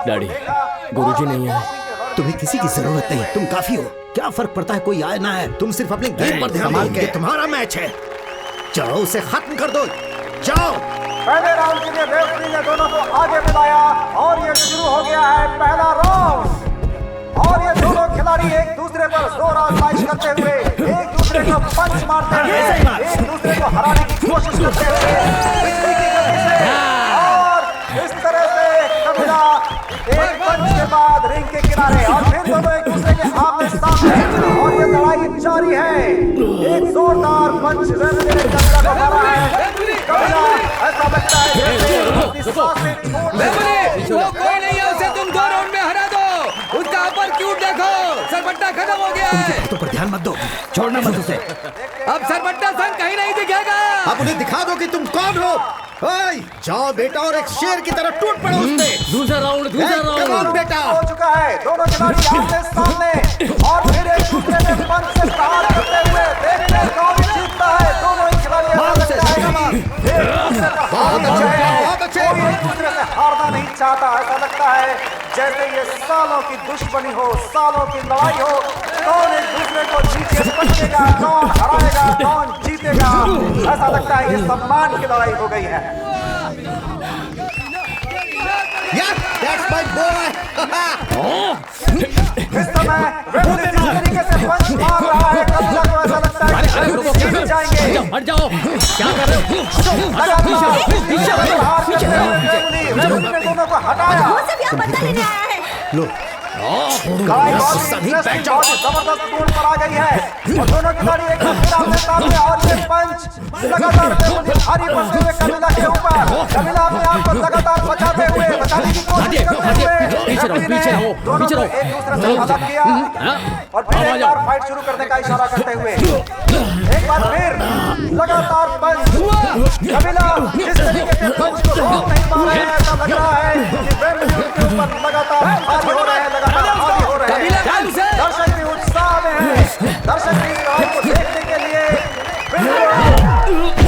Daddy, गुरुजी नहीं है। तुम्हें किसी की जरूरत नहीं, तुम काफी हो। क्या फर्क पड़ता है कोई आए ना है, तुम सिर्फ अपने गेम पर ध्यान दो। ये तुम्हारा मैच है, जाओ उसे खत्म कर दो, जाओ। पहले राउंड के लिए रेफरी ने दोनों को आगे बुलाया और ये शुरू हो गया है पहला राउंड। और ये दोनों खिलाड़ी एक दूसरे पर जोर आजमाइश करते हुए एक दूसरे को पंच मारते हुए एक दूसरे को हराने की कोशिश करते हुए बिजली की गति से, और इस तरह से कबीला एक पंच के बाद रिंग के किनारे और फिर दोनों एक दूसरे के आमने सामने, और ये लड़ाई जारी है। एक जोरदार पंच रेफरी ने कबीला को मारा है। कबीला ऐसा लगता है जैसे अपनी सांसें छोड़ रहा है। वो कोई नहीं है, उसे तुम 2 राउंड में हरा दो। उसका अपर क्यूट देखो, सरपट्टा खत्म हो गया है। तो पर ध्यान मत दो, छोड़ना मत उसे। अब सरपट्टा संग कहीं नहीं दिखेगा। अब उन्हें दिखा दो कि तुम कौन हो। ओए, जाओ बेटा और एक शेर की तरह टूट पड़ो उससे। दूसरा राउंड, बेटा। हो चुका है, दोनों खिलाड़ी आमने सामने और फिर एक दूसरे में पंच से प्रहार करते हुए देखते हैं कौन जीतता है। दोनों ही खिलाड़ी बहुत अच्छे। कोई एक दूसरे से हारना नहीं चाहता। ऐसा लगता है जैसे ये सालों की दुश्मनी हो, सालों की लड़ाई हो। कौन एक दूसरे को नीचे पटकेगा, कौन हराएगा, कौन जीतेगा। ऐसा लगता है ये सम्मान की लड़ाई हो गई है। That's my boy. इस समय रेफरी जिस तरीके से पंच मार रहा है, कबीला को ऐसा लगता है कि जीत जाएंगे। हट जाओ, क्या कर रहे हो? रेफरी ने दोनों को हटाया। वो सब यहाँ बदला लेने आया है। लो, सभी जबरदस्त टूट पर आ गई है और दोनों खिलाड़ी एक दूसरे सामने और ये पंच लगातार भारी पड़ते हुए कबीला के ऊपर। कबीला अपने आप को लगातार बचाते हुए बचाने की कोशिश करते हुए पीछे रहो, एक दूसरे से अलग किया और फिर एक बार फाइट शुरू करने का इशारा करते हुए एक बार फिर लगातार पंच। कबीला जिस तरीके के पंच को रोक नहीं पा रहे हैं, ऐसा लग रहा है कि रेफरी उनके ऊपर लगातार हावी हो रहे हैं, लगातार हावी हो रहे हैं। दर्शक भी उत्साह में हैं, दर्शक भी लड़ाई को देखने के लिए बिल्कुल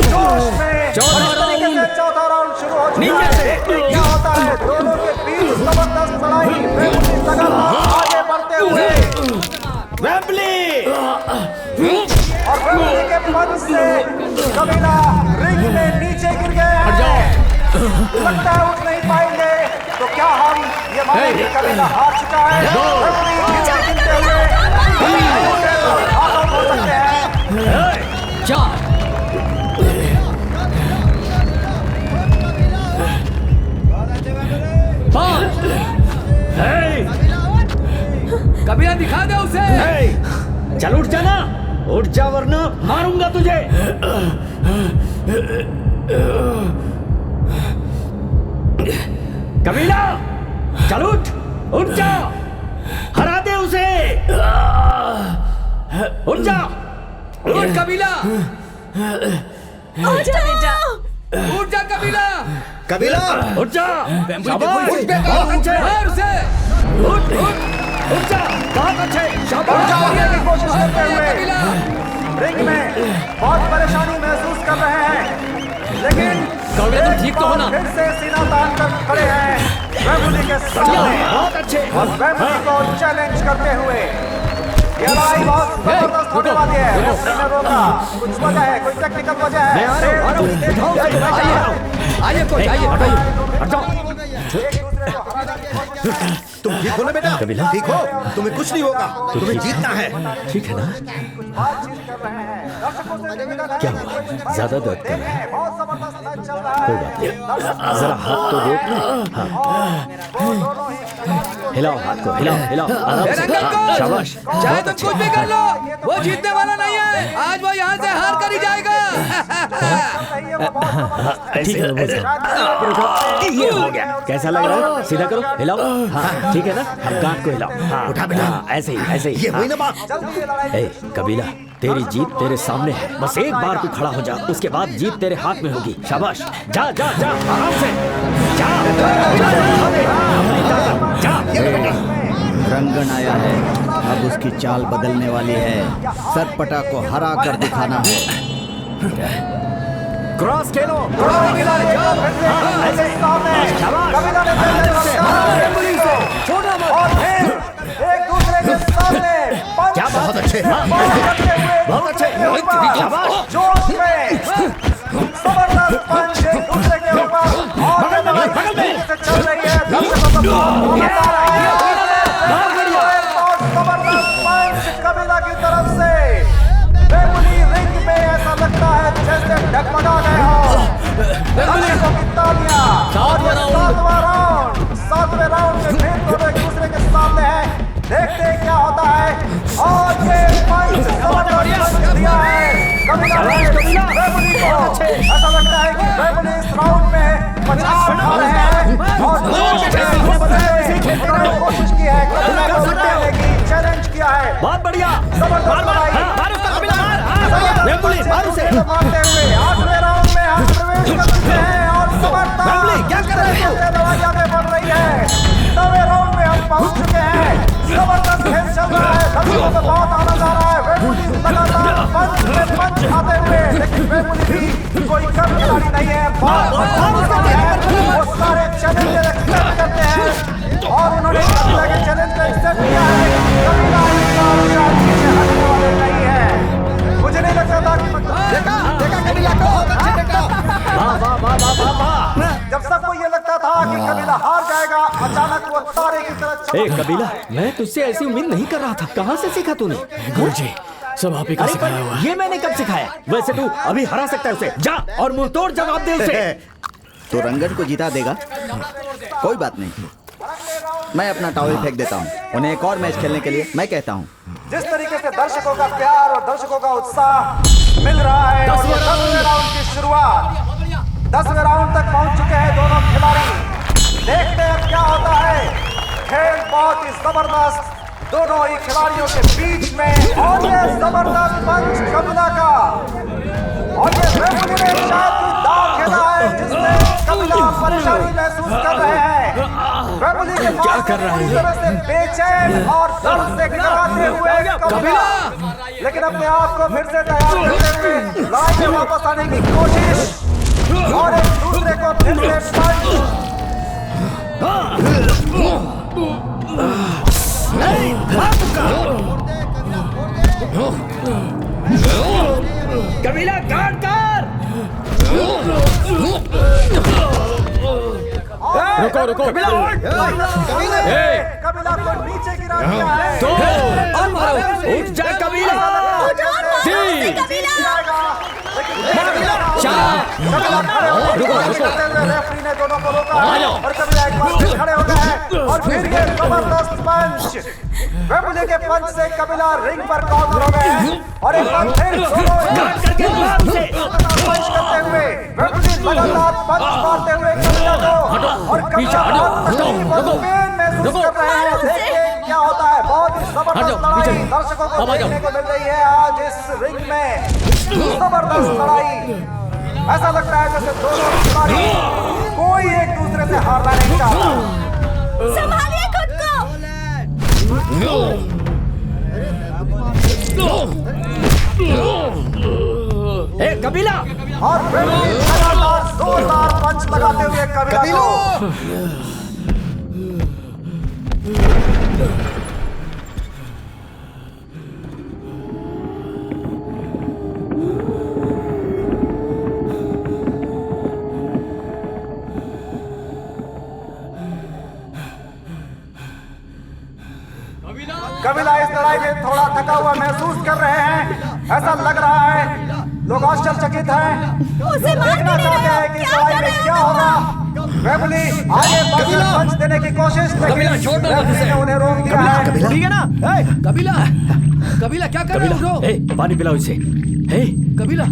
जोश में। इस तरीके से चौथा राउंड शुरू हो चुका है। देखते हैं क्या होता है। दोनों के बीच जबरदस्त लड़ाई, रेफरी लगातार आगे बढ़ते हुए और रेफरी के पंच से कबीला रिंग में नीचे गिर गए हैं। लगता है उठ नहीं पाएंगे, तो क्या हम ये माने कि कबीला हार चुका है। रेफरी नीचे गिरते हुए आउट हो सकते हैं। 4 5। कबीला दिखा दे उसे। चल उठ जाना, उठ जा वरना मारूंगा तुझे। कबीला चल उठ जा, हरा दे उसे। उठ जा, उठ कबीला, उठ जा बेटा। उठ जा कबीला, कबीला उठ जा। शाबाश, उठ बेटा। बहुत अच्छे। मार उसे। उठ जा, बहुत अच्छे। शाबाश। जाने की कोशिश करते हुए रिंग में बहुत परेशानी महसूस कर रहे हैं, लेकिन तुम ठीक तो हो ना? फिर से सीना तान कर खड़े हैं रेफरी के सामने बहुत अच्छे। और रेफरी को चैलेंज करते हुए। ये लड़ाई बहुत जबरदस्त होने वाली है। रेफरी ने रोका, कुछ वजह है, कोई टेक्निकल वजह है। आइए कोच, आइए हट जाओ। तुम ठीक हो ना बेटा? कबीला? ठीक हो, तुम्हें कुछ नहीं होगा, तुम्हें जीतना है। ठीक है ना? क्या हुआ? ज्यादा दर्द कर रहा है? कोई बात नहीं, जरा हाथ तो रोक ना। हाँ, हिलाओ हाथ को, हिलाओ आराम से। हाँ, शाबाश, चाहे तुम कुछ भी कर लो, वो जीतने वाला नहीं है। आज वो यहाँ से हार कर ही जाएगा। ठीक है, ऐसे ये हो गया। कैसा लग रहा है? सीधा करो, हिलाओ। हाँ, ठीक है ना? अब गांठ को हिलाओ। हाँ, उठा बेटा। ऐसे ही। ये हुई ना बात। ए कबीला, तेरी जीत तेरे सामने है। बस एक बार तू खड़ा हो जा, उसके बाद जीत तेरे हाथ में होगी। शाबाश, जा आराम से जा। रंगन आया है, अब उसकी चाल बदलने वाली है। सरपटा को हरा कर दिखाना है। क्रॉस खेलो। ऐसे बहुत अच्छे। जोश में जबरदस्त पंच एक दूसरे के ऊपर और चल रही है। जबरदस्त पंच कबीला की तरफ से वेम्बली रिंग में ऐसा लगता है जैसे डगमगा गए हो। दर्शकों की तालियां और ये सातवें राउंड में फिर दोनों एक दूसरे के सामने हैं। देखते हैं क्या होता है। और ये पंच जबरदस्त दिया है कबीला वेम्बली को। ऐसा लगता है कि वेम्बली इस राउंड में पछाड़ खा रहे हैं और कोशिश की है कबीला को हटाने की, चैलेंज किया है। बहुत बढ़िया, जबरदस्त लड़ाई मारते हुए 8वें राउंड में हम प्रवेश कर चुके हैं और क्या कर रहे हैं? लड़ाई आगे बढ़ रही है। 9वें राउंड में हम पहुंच चुके हैं। जबरदस्त खेल चल रहा है, दर्शकों को बहुत आनंद आ रहा है। वेम्बली लगातार पंच में पंच खाते हुए, लेकिन वेम्बली भी कोई कम खिलाड़ी नहीं है। वो सारे चैलेंज एक्सेप्ट करते हैं और उन्होंने कबीला के चैलेंज को एक्सेप्ट किया है। कबीला पीछे हटने वाले नहीं है। मुझे नहीं लगता था कि देखा कबीला को जब सबको ये लगता था कि कबीला हार जाएगा, अचानक वो तारे की तरह ए कबीला, मैं तुझसे ऐसी उम्मीद नहीं कर रहा था। कहाँ से सीखा तूने? गुरुजी, सब आप ही का सिखाया हुआ है। ये मैंने कब सिखाया? वैसे तू अभी हरा सकता है उसे। जा और मुंहतोड़ जवाब दे उसे। तो रंगन को जिता देगा? कोई बात नहीं, मैं अपना टॉवल फेंक देता हूँ। उन्हें एक और मैच खेलने के लिए मैं कहता हूँ। जिस तरीके से दर्शकों का प्यार और दर्शकों का उत्साह मिल रहा है और 10वें राउंड की शुरुआत 10वें राउंड तक पहुंच चुके हैं दोनों खिलाड़ी। देखते हैं क्या होता है। खेल बहुत ही जबरदस्त दोनों ही खिलाड़ियों के बीच में और ये जबरदस्त पंच कबीला का और ये वेम्बली ने शायद कोई दाव खेला है जिसमें कबीला परेशानी महसूस कर रहे हैं। वेम्बली के क्या कर रहा है? तरह से बेचैन और दर्द से कराते हुए कबीला, लेकिन अपने आप को फिर से तैयार करते हुए लड़ाई में वापस आने की कोशिश और एक दूसरे को फिर से पंच। कबीला गार्ड कर। रुको कबीला को नीचे गिरा दिया है। और मारो, उठ जा कबीला। रेफरी ने दोनों को रोका और कबीला एक बार फिर खड़े हो गए हैं और फिर ये जबरदस्त पंच वेम्बली के पंच से कबीला रिंग पर कॉर्नर हो गए हैं और एक बार फिर दोनों पंच करते हुए वेम्बली लगातार पंच मारते हुए कबीला को और कबीला पेन महसूस कर रहे हैं। देखिए क्या होता है। बहुत ही जबरदस्त लड़ाई दर्शकों को देखने को मिल रही है आज इस रिंग में। जबरदस्त लड़ाई, ऐसा लगता है जैसे दोनों खिलाड़ी कोई एक दूसरे से हारना नहीं चाहता। संभालिए खुद को। ए कबीला, और वेम्बली लगातार जोरदार पंच लगाते हुए कबीला को कबीला इस लड़ाई में थोड़ा थका हुआ महसूस कर रहे हैं। ऐसा लग रहा है लोग आश्चर्यचकित हैं, देखना चाहते हैं कि इस लड़ाई में क्या होगा। वेम्बली आगे बढ़कर पंच देने की कोशिश, लेकिन रेफरी ने उन्हें रोक दिया है। ठीक है ना? कबीला क्या कर रहे हो? ए पानी पिलाओ इसे। ए कबीला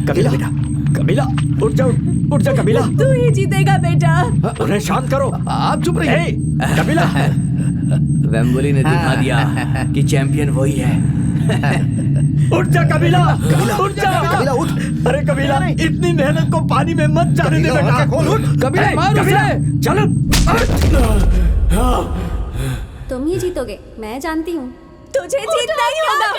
कबीला बेटा, कबीला उठ जा, उठ जा कबीला। तू ही जीतेगा बेटा। उन्हें शांत करो। आप चुप रहिए। कबीला, वेम्बली ने दिखा दिया कि चैंपियन वही है। उठ जा कबीला, उठ जा कबीला, उठ। अरे कबीला, इतनी मेहनत को पानी में मत जाने दे बेटा। उठ कबीला, मार कबीला, चलो। तुम ही जीतोगे, मैं जानती हूँ। तुझे जीतना ही होगा।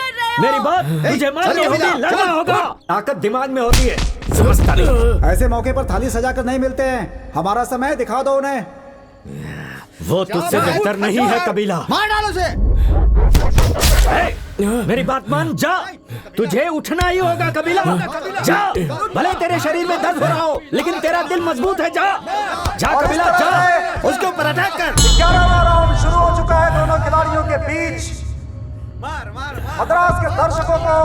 मेरी बात तुझे माननी होगी, लड़ना होगा। ताकत दिमाग में होती है, समझता नहीं। ऐसे मौके पर थाली सजाकर नहीं मिलते हैं। हमारा समय दिखा दो उन्हें। वो तुझसे बेहतर नहीं है कबीला। मार डालो उसे। मेरी बात मान, जा। तुझे उठना ही होगा कबीला, जा। भले तेरे शरीर में दर्द हो रहा हो, लेकिन तेरा दिल मजबूत है, जा जा कबीला, जा। उसके ऊपर अटैक कर। 11वां राउंड शुरू हो चुका है दोनों खिलाड़ियों के बीच। मद्रास के दर्शकों को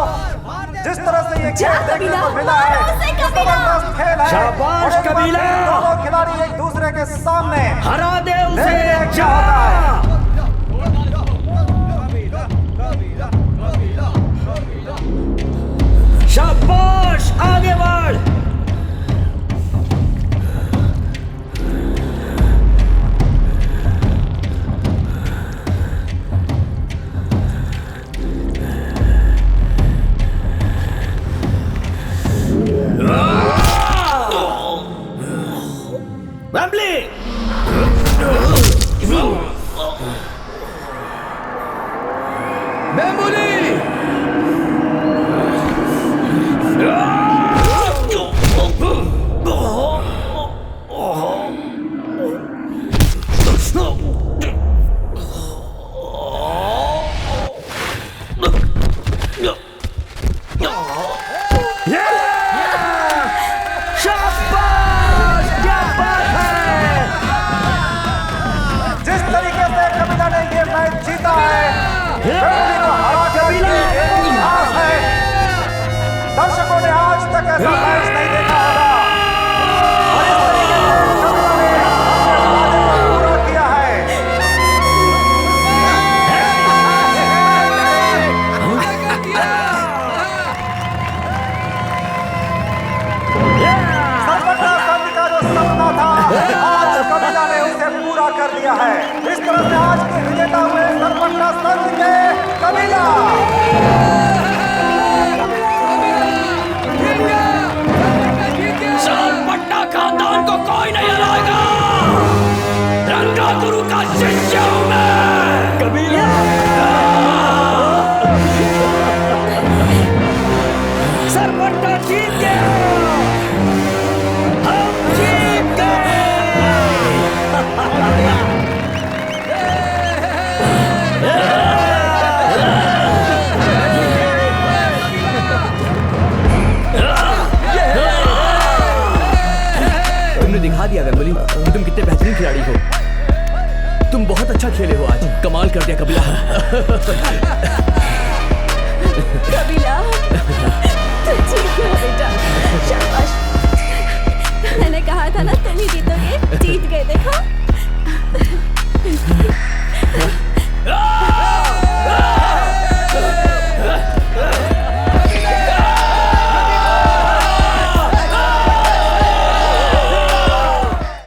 जिस तरह से ये खेल देखने को मिला है, जबरदस्त खेल है। शाबाश कबीला। दोनों खिलाड़ी एक दूसरे के सामने हरा दे उसे, क्या जा। होता है। शाबाश, आगे बढ़। Wembley, Wembley. जिस तरीके से कबीला ने ये मैच जीता है, वेम्बली को हरा कर ये एक इतिहास है। दर्शकों ने आज तक ऐसा मैच नहीं देखा होगा और इस तरीके से कबीला ने अपने वादे को पूरा किया है। सरपटा संघ का जो सपना था, आज कबीला ने उसे पूरा कर दिया है। इस तरह से आज के विजेता हुए सरपटा संघ के कबीला। सरपट्टा खानदान को कोई नहीं हराएगा। रंगा गुरु का शिष्य हूं मैं। कबीला, सरपट्टा जीत गया। हम जीत गए। तुमने दिखा दिया वेम्बली कि तुम कितने बेहतरीन खिलाड़ी हो। तुम बहुत अच्छा खेले हो आज, कमाल कर दिया कबीला। कबीला, तू जीत गया बेटा, शाबाश। मैंने कहा था ना तुम ही जीतोगे, जीत गए, देखो।